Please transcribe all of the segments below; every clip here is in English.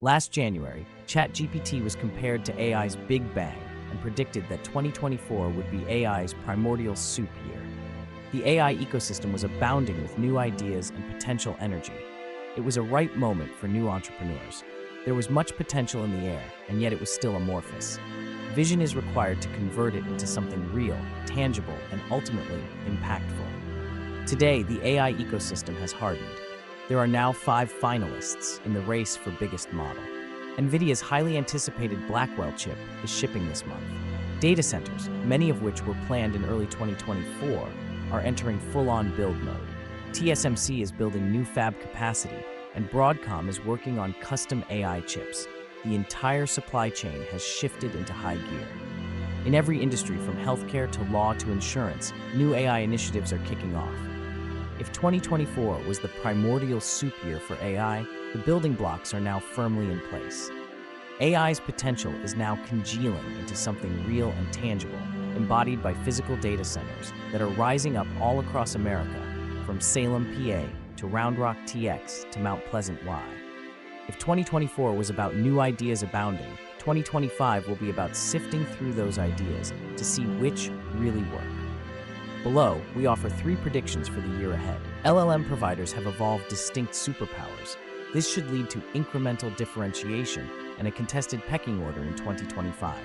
Last January, ChatGPT was compared to AI's Big Bang and predicted that 2024 would be AI's primordial soup year. The AI ecosystem was abounding with new ideas and potential energy. It was a ripe moment for new entrepreneurs. There was much potential in the air, and yet it was still amorphous. Vision is required to convert it into something real, tangible, and ultimately impactful. Today, the AI ecosystem has hardened. There are now 5 finalists in the race for biggest model. NVIDIA's highly anticipated Blackwell chip is shipping this month. Data centers, many of which were planned in early 2024, are entering full-on build mode. TSMC is building new fab capacity, and Broadcom is working on custom AI chips. The entire supply chain has shifted into high gear. In every industry, from healthcare to law to insurance, new AI initiatives are kicking off. If 2024 was the primordial soup year for AI, the building blocks are now firmly in place. AI's potential is now congealing into something real and tangible, embodied by physical data centers that are rising up all across America, from Salem, PA, to Round Rock, TX, to Mount Pleasant, Y. If 2024 was about new ideas abounding, 2025 will be about sifting through those ideas to see which really work. Below, we offer 3 predictions for the year ahead. LLM providers have evolved distinct superpowers. This should lead to incremental differentiation and a contested pecking order in 2025.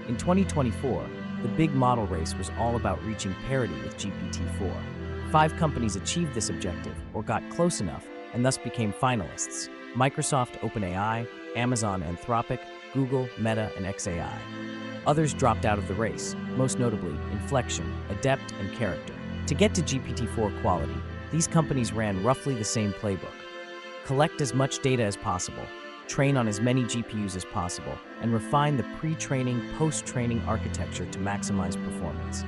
In 2024, the big model race was all about reaching parity with GPT-4. 5 companies achieved this objective or got close enough and thus became finalists: Microsoft, OpenAI, Amazon, Anthropic, Google, Meta, and xAI. Others dropped out of the race, most notably Inflection, Adept, and Character. To get to GPT-4 quality, these companies ran roughly the same playbook. Collect as much data as possible, train on as many GPUs as possible, and refine the pre-training, post-training architecture to maximize performance.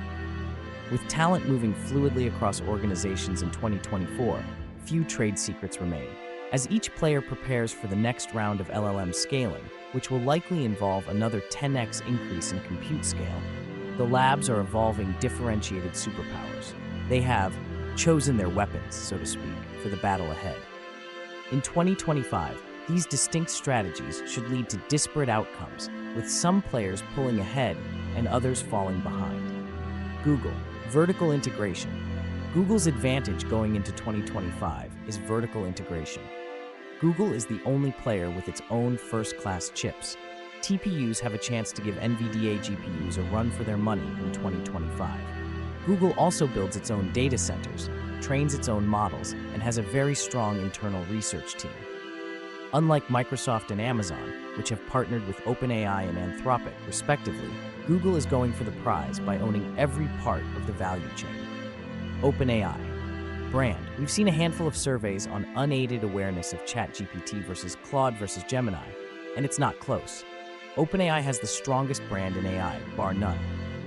With talent moving fluidly across organizations in 2024, few trade secrets remain. As each player prepares for the next round of LLM scaling, which will likely involve another 10x increase in compute scale, the labs are evolving differentiated superpowers. They have chosen their weapons, so to speak, for the battle ahead. In 2025, these distinct strategies should lead to disparate outcomes, with some players pulling ahead and others falling behind. Google, vertical integration. Google's advantage going into 2025 is vertical integration. Google is the only player with its own first-class chips. TPUs have a chance to give NVIDIA GPUs a run for their money in 2025. Google also builds its own data centers, trains its own models, and has a very strong internal research team. Unlike Microsoft and Amazon, which have partnered with OpenAI and Anthropic, respectively, Google is going for the prize by owning every part of the value chain. OpenAI. Brand. We've seen a handful of surveys on unaided awareness of ChatGPT versus Claude versus Gemini, and it's not close. OpenAI has the strongest brand in AI, bar none.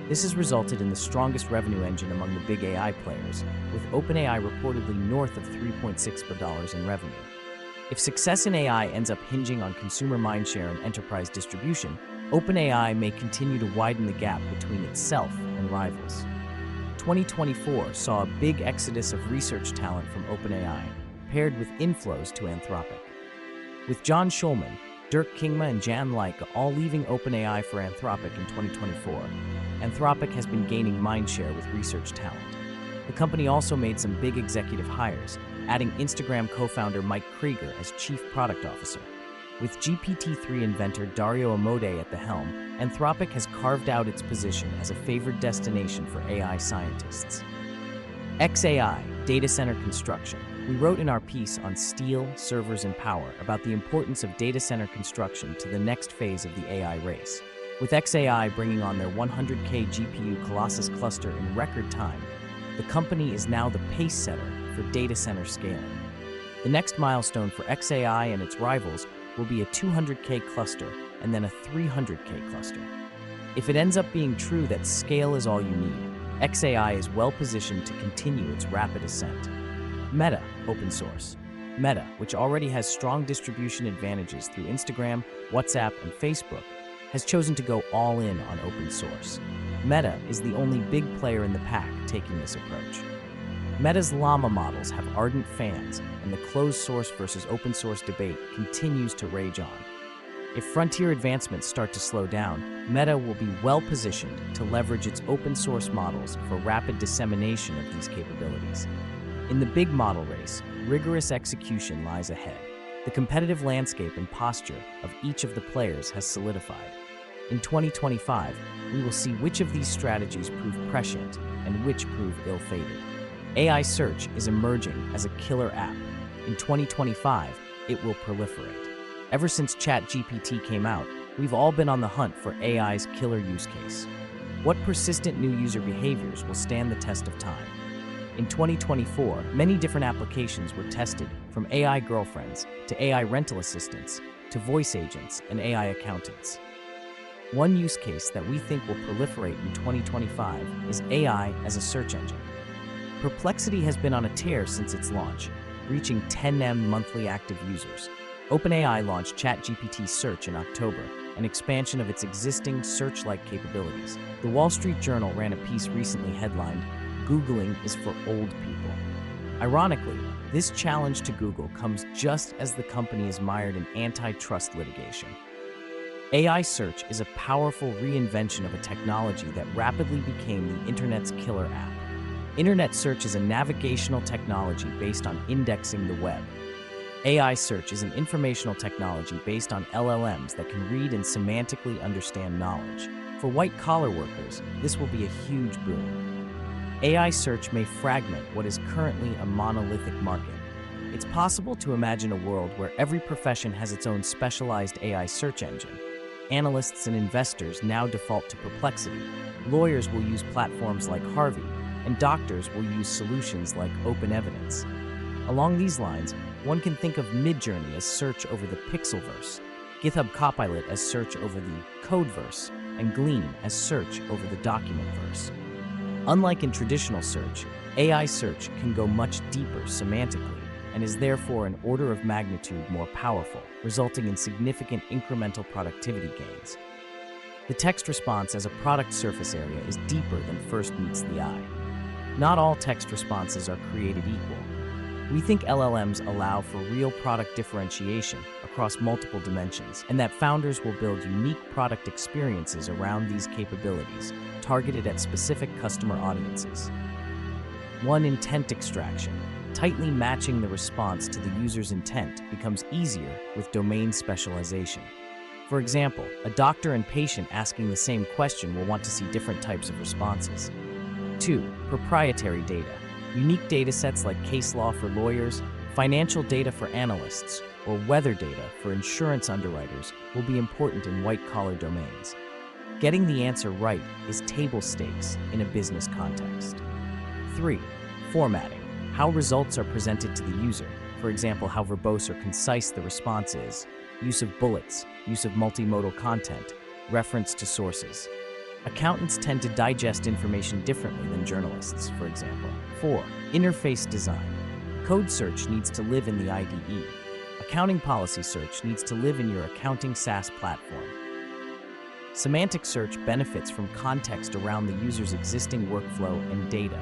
This has resulted in the strongest revenue engine among the big AI players, with OpenAI reportedly north of $3.6 billion in revenue. If success in AI ends up hinging on consumer mindshare and enterprise distribution, OpenAI may continue to widen the gap between itself and rivals. 2024 saw a big exodus of research talent from OpenAI, paired with inflows to Anthropic. With John Schulman, Dirk Kingma, and Jan Leike all leaving OpenAI for Anthropic in 2024, Anthropic has been gaining mindshare with research talent. The company also made some big executive hires, adding Instagram co-founder Mike Krieger as Chief Product Officer. With GPT-3 inventor Dario Amodei at the helm, Anthropic has carved out its position as a favored destination for AI scientists. xAI, data center construction. We wrote in our piece on steel, servers, and power about the importance of data center construction to the next phase of the AI race. With xAI bringing on their 100K GPU Colossus cluster in record time, the company is now the pace setter for data center scaling. The next milestone for xAI and its rivals will be a 200K cluster and then a 300K cluster. If it ends up being true that scale is all you need, xAI is well positioned to continue its rapid ascent. Meta, open source. Meta, which already has strong distribution advantages through Instagram, WhatsApp, and Facebook, has chosen to go all in on open source. Meta is the only big player in the pack taking this approach. Meta's llama models have ardent fans, and the closed source versus open source debate continues to rage on. If frontier advancements start to slow down, Meta will be well positioned to leverage its open source models for rapid dissemination of these capabilities. In the big model race, rigorous execution lies ahead. The competitive landscape and posture of each of the players has solidified. In 2025, we will see which of these strategies prove prescient and which prove ill-fated. AI search is emerging as a killer app. In 2025, it will proliferate. Ever since ChatGPT came out, we've all been on the hunt for AI's killer use case. What persistent new user behaviors will stand the test of time? In 2024, many different applications were tested, from AI girlfriends to AI rental assistants to voice agents and AI accountants. One use case that we think will proliferate in 2025 is AI as a search engine. Perplexity has been on a tear since its launch, reaching 10 million monthly active users. OpenAI launched ChatGPT Search in October, an expansion of its existing search-like capabilities. The Wall Street Journal ran a piece recently headlined, "Googling is for old people." Ironically, this challenge to Google comes just as the company is mired in antitrust litigation. AI search is a powerful reinvention of a technology that rapidly became the Internet's killer app. Internet search is a navigational technology based on indexing the web. AI search is an informational technology based on LLMs that can read and semantically understand knowledge. For white-collar workers, this will be a huge boon. AI search may fragment what is currently a monolithic market. It's possible to imagine a world where every profession has its own specialized AI search engine. Analysts and investors now default to Perplexity. Lawyers will use platforms like Harvey, and doctors will use solutions like Open Evidence. Along these lines, one can think of Midjourney as search over the Pixelverse, GitHub Copilot as search over the Codeverse, and Glean as search over the Documentverse. Unlike in traditional search, AI search can go much deeper semantically and is therefore an order of magnitude more powerful, resulting in significant incremental productivity gains. The text response as a product surface area is deeper than first meets the eye. Not all text responses are created equal. We think LLMs allow for real product differentiation across multiple dimensions, and that founders will build unique product experiences around these capabilities, targeted at specific customer audiences. 1. Intent extraction. Tightly matching the response to the user's intent becomes easier with domain specialization. For example, a doctor and patient asking the same question will want to see different types of responses. 2. Proprietary data. Unique data sets like case law for lawyers, financial data for analysts, or weather data for insurance underwriters will be important in white-collar domains. Getting the answer right is table stakes in a business context. 3. Formatting. How results are presented to the user, for example, how verbose or concise the response is, use of bullets, use of multimodal content, reference to sources. Accountants tend to digest information differently than journalists, for example. 4. Interface design. Code search needs to live in the IDE. Accounting policy search needs to live in your accounting SaaS platform. Semantic search benefits from context around the user's existing workflow and data.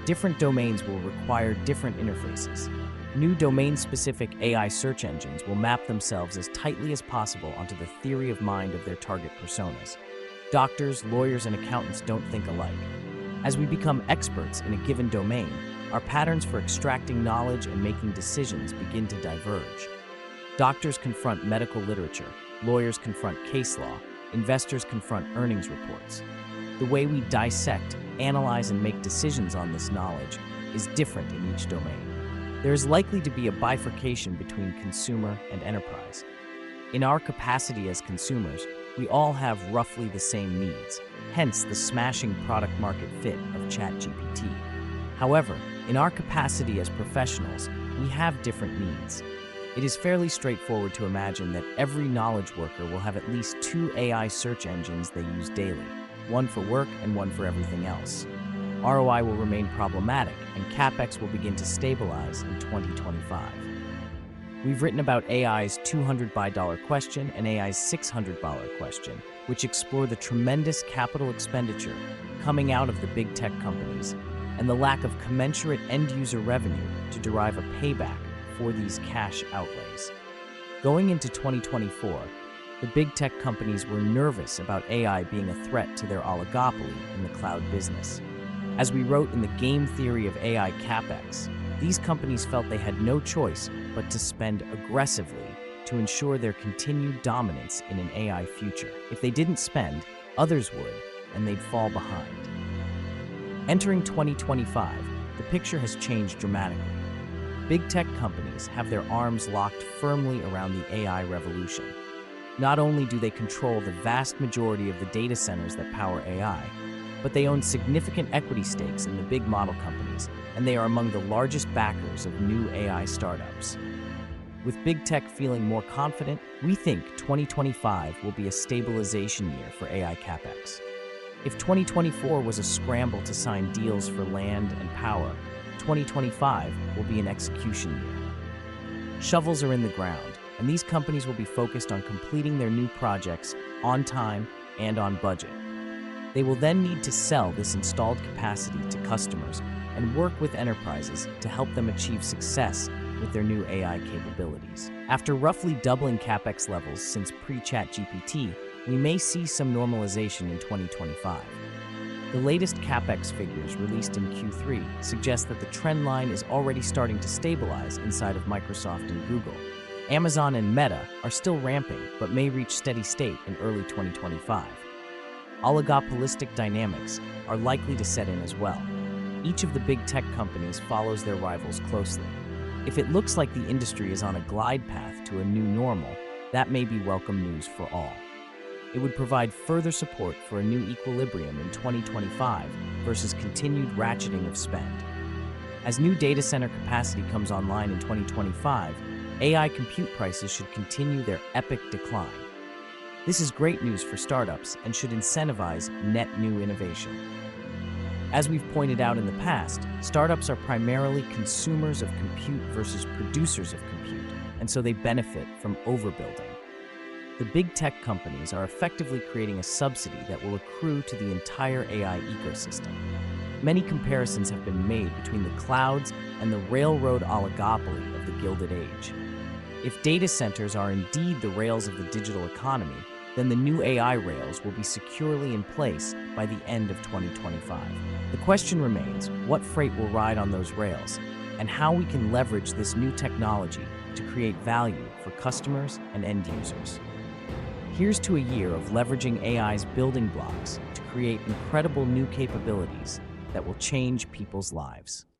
Different domains will require different interfaces. New domain-specific AI search engines will map themselves as tightly as possible onto the theory of mind of their target personas. Doctors, lawyers, and accountants don't think alike. As we become experts in a given domain, our patterns for extracting knowledge and making decisions begin to diverge. Doctors confront medical literature, lawyers confront case law, investors confront earnings reports. The way we dissect, analyze, and make decisions on this knowledge is different in each domain. There is likely to be a bifurcation between consumer and enterprise. In our capacity as consumers, we all have roughly the same needs, hence the smashing product-market fit of ChatGPT. However, in our capacity as professionals, we have different needs. It is fairly straightforward to imagine that every knowledge worker will have at least 2 AI search engines they use daily, one for work and one for everything else. ROI will remain problematic, and CapEx will begin to stabilize in 2025. We've written about AI's $200 question and AI's $600 question, which explore the tremendous capital expenditure coming out of the big tech companies and the lack of commensurate end-user revenue to derive a payback for these cash outlays. Going into 2024, the big tech companies were nervous about AI being a threat to their oligopoly in the cloud business. As we wrote in the Game Theory of AI CapEx, these companies felt they had no choice but to spend aggressively to ensure their continued dominance in an AI future. If they didn't spend, others would, and they'd fall behind. Entering 2025, the picture has changed dramatically. Big tech companies have their arms locked firmly around the AI revolution. Not only do they control the vast majority of the data centers that power AI, but they own significant equity stakes in the big model companies, and they are among the largest backers of new AI startups. With big tech feeling more confident, we think 2025 will be a stabilization year for AI CapEx. If 2024 was a scramble to sign deals for land and power, 2025 will be an execution year. Shovels are in the ground, and these companies will be focused on completing their new projects on time and on budget. They will then need to sell this installed capacity to customers and work with enterprises to help them achieve success with their new AI capabilities. After roughly doubling CapEx levels since pre-ChatGPT, we may see some normalization in 2025. The latest CapEx figures released in Q3 suggest that the trend line is already starting to stabilize inside of Microsoft and Google. Amazon and Meta are still ramping, but may reach steady state in early 2025. Oligopolistic dynamics are likely to set in as well. Each of the big tech companies follows their rivals closely. If it looks like the industry is on a glide path to a new normal, that may be welcome news for all. It would provide further support for a new equilibrium in 2025 versus continued ratcheting of spend. As new data center capacity comes online in 2025, AI compute prices should continue their epic decline. This is great news for startups and should incentivize net new innovation. As we've pointed out in the past, startups are primarily consumers of compute versus producers of compute, and so they benefit from overbuilding. The big tech companies are effectively creating a subsidy that will accrue to the entire AI ecosystem. Many comparisons have been made between the clouds and the railroad oligopoly of the Gilded Age. If data centers are indeed the rails of the digital economy, then the new AI rails will be securely in place by the end of 2025. The question remains, what freight will ride on those rails, and how we can leverage this new technology to create value for customers and end users. Here's to a year of leveraging AI's building blocks to create incredible new capabilities that will change people's lives.